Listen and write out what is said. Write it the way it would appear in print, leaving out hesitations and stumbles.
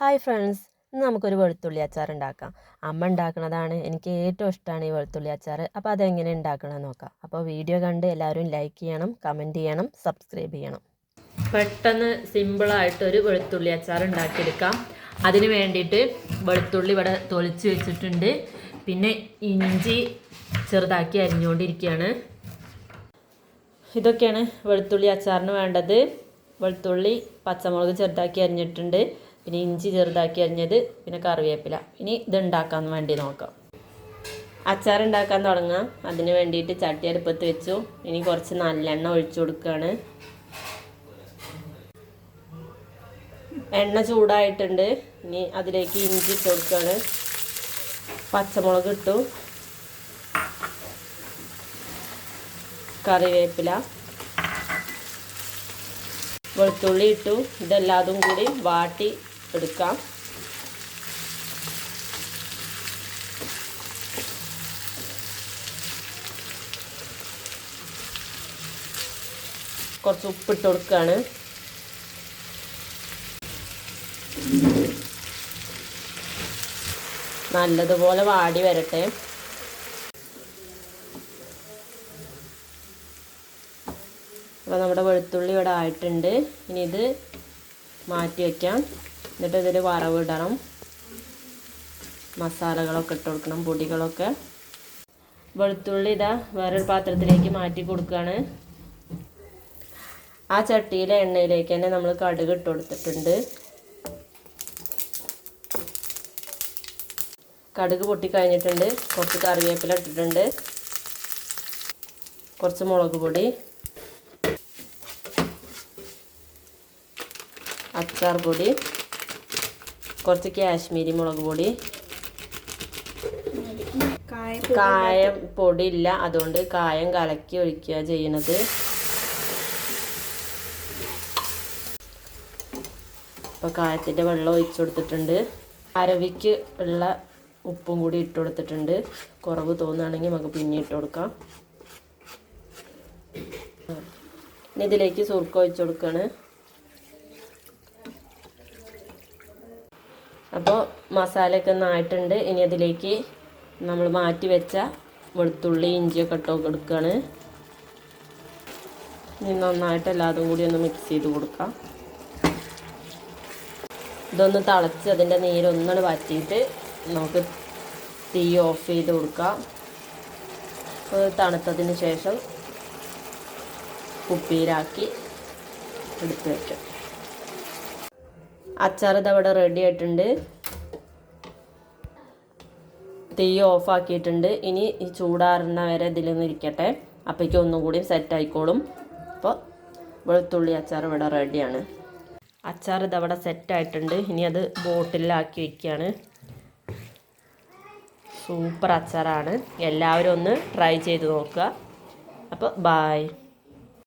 Hi friends, ഇന്ന് നമുക്കൊരു വെളുത്തുള്ളി അച്ചാർ ഉണ്ടാക്കാം. അമ്മ ഉണ്ടാക്കുന്നതാണ്, എനിക്ക് ഏറ്റവും ഇഷ്ടമാണ് ഈ വെളുത്തുള്ളി അച്ചാർ. അപ്പോൾ അതെങ്ങനെ ഉണ്ടാക്കണമെന്ന് നോക്കാം. അപ്പോൾ വീഡിയോ കണ്ട് എല്ലാവരും ലൈക്ക് ചെയ്യണം, കമൻറ്റ് ചെയ്യണം, സബ്സ്ക്രൈബ് ചെയ്യണം. പെട്ടെന്ന് സിമ്പിളായിട്ടൊരു വെളുത്തുള്ളി അച്ചാർ ഉണ്ടാക്കിയെടുക്കാം. അതിന് വേണ്ടിയിട്ട് വെളുത്തുള്ളി ഇവിടെ തൊലിച്ച് വെച്ചിട്ടുണ്ട്. പിന്നെ ഇഞ്ചി ചെറുതാക്കി അരിഞ്ഞുകൊണ്ടിരിക്കുകയാണ്. ഇതൊക്കെയാണ് വെളുത്തുള്ളി അച്ചാറിന് വേണ്ടത്. വെളുത്തുള്ളി, പച്ചമുളക് ചെറുതാക്കി അരിഞ്ഞിട്ടുണ്ട്, പിന്നെ ഇഞ്ചി ചെറുതാക്കി അരിഞ്ഞത്, പിന്നെ കറിവേപ്പില. ഇനി ഇത് ഉണ്ടാക്കാൻ വേണ്ടി നോക്കാം. അച്ചാർ ഉണ്ടാക്കാൻ തുടങ്ങാം. അതിന് വേണ്ടിയിട്ട് ചട്ടി അടുപ്പത്ത് വെച്ചു. ഇനി കുറച്ച് നല്ലെണ്ണ ഒഴിച്ചു കൊടുക്കുകയാണ്. എണ്ണ ചൂടായിട്ടുണ്ട്. ഇനി അതിലേക്ക് ഇഞ്ചി ഇട്ട് കൊടുക്കുകയാണ്. പച്ചമുളക് ഇട്ടു, കറിവേപ്പില, വെളുത്തുള്ളി ഇട്ടു. ഇതെല്ലാതും കൂടി വാട്ടി എടുക്കാം. കുറച്ച് ഉപ്പിട്ട് കൊടുക്കുകയാണ്. നല്ലതുപോലെ വാടി വരട്ടെ. അപ്പോൾ നമ്മുടെ വെളുത്തുള്ളി ഇവിടെ ആയിട്ടുണ്ട്. ഇനി ഇത് മാറ്റി വയ്ക്കാം. എന്നിട്ട് ഇതിൽ വറവിടണം. മസാലകളൊക്കെ ഇട്ട് കൊടുക്കണം, പൊടികളൊക്കെ. വെളുത്തുള്ളി ഇതാ വേറൊരു പാത്രത്തിലേക്ക് മാറ്റി കൊടുക്കുകയാണ്. ആ ചട്ടിയിലെ എണ്ണയിലേക്ക് തന്നെ നമ്മൾ കടുക് ഇട്ട് കൊടുത്തിട്ടുണ്ട്. കടുക് പൊട്ടിക്കഴിഞ്ഞിട്ടുണ്ട്. കുറച്ച് കറിവേപ്പില ഇട്ടിട്ടുണ്ട്, കുറച്ച് മുളക് പൊടി, അച്ചാർ പൊടി, കുറച്ച് കാശ്മീരി മുളക് പൊടി. കായം പൊടി ഇല്ല, അതുകൊണ്ട് കായം കലക്കി ഒഴിക്കുക ചെയ്യുന്നത്. അപ്പോൾ കായത്തിൻ്റെ വെള്ളം ഒഴിച്ചു കൊടുത്തിട്ടുണ്ട്. അരവിക്ക് ഉള്ള ഉപ്പും കൂടി ഇട്ട് കൊടുത്തിട്ടുണ്ട്. കുറവ് തോന്നുകയാണെങ്കിൽ നമുക്ക് പിന്നെ ഇട്ട് കൊടുക്കാം. ഇനി ഇതിലേക്ക് സുർക്ക ഒഴിച്ചു കൊടുക്കുകയാണ്. അപ്പോൾ മസാലയൊക്കെ ഒന്നായിട്ടുണ്ട്. ഇനി അതിലേക്ക് നമ്മൾ മാറ്റി വെച്ച വെളുത്തുള്ളി, ഇഞ്ചിയൊക്കെ ഇട്ട് കൊടുക്കുകയാണ്. ഇനി നന്നായിട്ട് എല്ലാതും കൂടി ഒന്ന് മിക്സ് ചെയ്ത് കൊടുക്കാം. ഇതൊന്ന് തിളച്ച് അതിൻ്റെ നീരൊന്നാണ് വറ്റിയിട്ട് നമുക്ക് തീ ഓഫ് ചെയ്ത് കൊടുക്കാം. തണുത്തതിന് ശേഷം കുപ്പിയിലാക്കി എടുത്ത് വയ്ക്കാം. അച്ചാർ ഇതവിടെ റെഡി ആയിട്ടുണ്ട്. തീ ഓഫാക്കിയിട്ടുണ്ട്. ഇനി ഈ ചൂടാറുന്ന വരെ ഇതിലൊന്നും ഇരിക്കട്ടെ. അപ്പോഴേക്കും ഒന്നും കൂടി സെറ്റ് ആയിക്കോളും. അപ്പോൾ വെളുത്തുള്ളി അച്ചാർ ഇവിടെ റെഡിയാണ്. അച്ചാർ ഇതവിടെ സെറ്റായിട്ടുണ്ട്. ഇനി അത് ബോട്ടിലാക്കി വയ്ക്കുകയാണ്. സൂപ്പർ അച്ചാറാണ്. എല്ലാവരും ഒന്ന് ട്രൈ ചെയ്ത് നോക്കുക. അപ്പോൾ ബായ്.